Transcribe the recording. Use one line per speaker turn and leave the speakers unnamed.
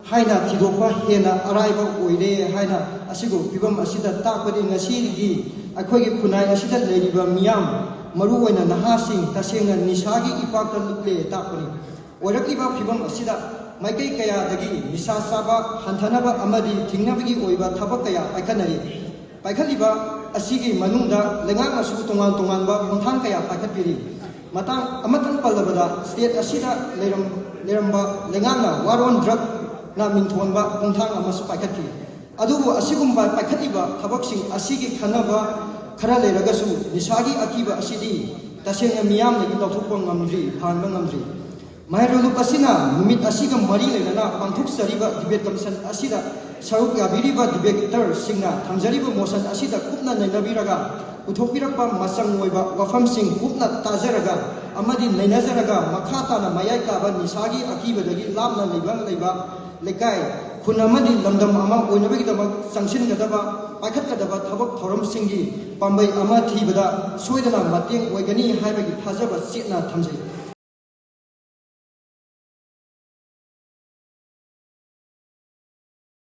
haina tidokwa hena araiba oire haina asigo pibam asida takpadi ngasirigi akhoi khunai asida leriba miyam maru oina nahasing tasenga nisagi ipakta le takpani oirakiba pibam asida maikai kaya dagi nisa saba hantanaba amadi thingnabagi oiba thabak kaya paikhanari paikaliba asigi manungda lengang asu tongan tongan ba khonthang kaya paikhatpiri matang amatan palabada state asida leramba lenganga waron drug na mingthonba khonthang amasu paikhatki adubu asigumba paikhatliba thabaksing asigi khanaba khara leragasu nisagi akiba asidi tasenga miyam lagi tawthukpa ngamdri phanba ngamdri mairolu pasina numit asiga mari lenana panthuk sariba debate commission asida saruk yabiriba debater singna thamjariba motion asida kupna nainabiraga uthokpirakpa masang oiba wafam sing kupna tajaraga amadi nainajaraga makhata na mayai kaba nisagi akibadagi lamna leiba lekai khunamadi lamdam ama oinabagi daba sangsin gadaba pakhat gadaba thabak thoram singi pambai ama thibada soidana mateng oigani haibagi thajaba chitna thamjai